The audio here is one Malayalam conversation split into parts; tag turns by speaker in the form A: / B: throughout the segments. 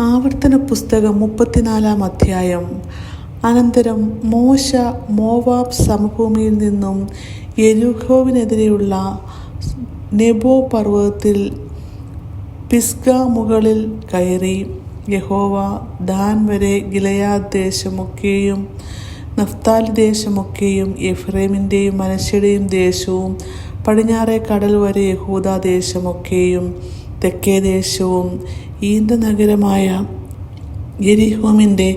A: ആവർത്തന പുസ്തകം 34 അധ്യായം. അനന്തരം മോശ മോവാബ് സമഭൂമിയിൽ നിന്നും യെരിഹോവിനെതിരെയുള്ള നെബോ പർവ്വതത്തിൽ പിസ്ഗ മുകളിൽ കയറി. യഹോവ ദാൻ വരെ ഗിലെയാദ് ദേശമൊക്കെയും നഫ്താലി ദേശമൊക്കെയും എഫ്രൈമിൻ്റെയും മനശ്ശെയുടെയും ദേശവും പടിഞ്ഞാറെ കടൽ വരെ യഹൂദാ ദേശമൊക്കെയും തെക്കേ ദേശവും ഈന്തനഗരമായ യെരിഹോമിൻ്റെ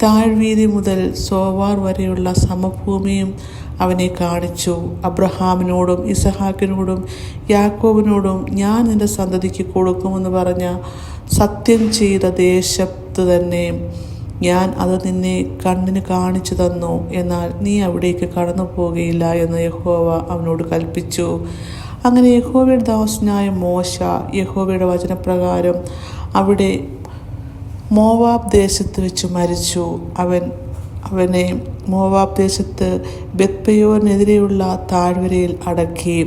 A: താഴ്വീതി മുതൽ സോവാർ വരെയുള്ള സമഭൂമിയും അവനെ കാണിച്ചു. അബ്രഹാമിനോടും ഇസഹാക്കിനോടും യാക്കോബിനോടും ഞാൻ നിന്റെ സന്തതിക്ക് കൊടുക്കുമെന്ന് പറഞ്ഞ സത്യം ചെയ്ത ദേശത്ത് തന്നെ ഞാൻ അത് നിന്നെ കണ്ണിന് കാണിച്ചു തന്നു. എന്നാൽ നീ അവിടേക്ക് കടന്നു പോകുകയില്ല എന്ന് യഹോവ അവനോട് കൽപ്പിച്ചു. അങ്ങനെ യഹോവയുടെ ദാസനായ മോശ യഹോവയുടെ വചനപ്രകാരം അവിടെ മോവാബ് ദേശത്ത് വെച്ച് മരിച്ചു. അവനെ മോവാബ് ദേശത്ത് ബെത്പെയോരിനെതിരെയുള്ള താഴ്വരയിൽ അടക്കി.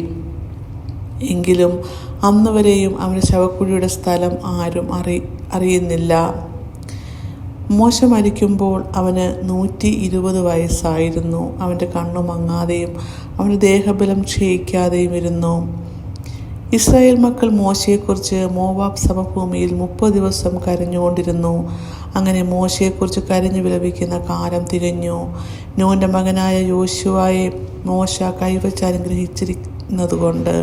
A: എങ്കിലും അന്നുവരെയും അവൻ്റെ ശവക്കുഴിയുടെ സ്ഥലം ആരും അറിയുന്നില്ല. മോശ മരിക്കുമ്പോൾ അവന് 120 വയസ്സായിരുന്നു. അവൻ്റെ കണ്ണു മങ്ങാതെയും അവൻ്റെ ദേഹബലം ക്ഷയിക്കാതെയും ഇരുന്നു. ഇസ്രായേൽ മക്കൾ മോശയെക്കുറിച്ച് മോവാബ് സമഭൂമിയിൽ 30 ദിവസം കരഞ്ഞുകൊണ്ടിരുന്നു. അങ്ങനെ മോശയെക്കുറിച്ച് കരഞ്ഞു വിലപിക്കുന്ന കാലം തികഞ്ഞു. നൂൻ്റെ മകനായ യോശുവയെ മോശ കൈവച്ച് അനുഗ്രഹിച്ചിരുന്നതുകൊണ്ട്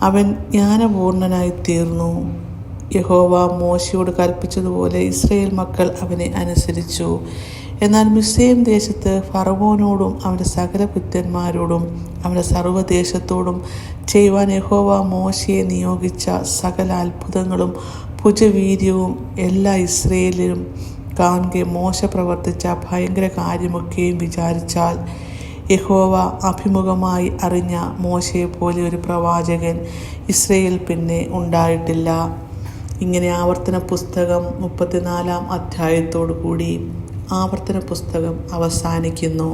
A: അവൻ ജ്ഞാനപൂർണനായി തീർന്നു. യഹോവ മോശയോട് കൽപ്പിച്ചതുപോലെ ഇസ്രായേൽ മക്കൾ അവനെ അനുസരിച്ചു. എന്നാൽ മിസ്രയീം ദേശത്ത് ഫറവോനോടും അവൻ്റെ സകല പുത്രന്മാരോടും അവൻ്റെ സർവ്വദേശത്തോടും ചെയ്യുവാൻ യഹോവ മോശയെ നിയോഗിച്ച സകല അത്ഭുതങ്ങളും ഭുജവീര്യവും എല്ലാ ഇസ്രായേലിലും കാണുക മോശ പ്രവർത്തിച്ച ഭയങ്കര കാര്യമൊക്കെയും വിചാരിച്ചാൽ യഹോവ അഭിമുഖമായി അറിഞ്ഞ മോശയെപ്പോലെ ഒരു പ്രവാചകൻ ഇസ്രായേൽ പിന്നെ ഉണ്ടായിട്ടില്ല. ഇങ്ങനെ ആവർത്തന പുസ്തകം 34 അധ്യായത്തോടു കൂടി ആവർത്തന പുസ്തകം അവസാനിക്കുന്നു.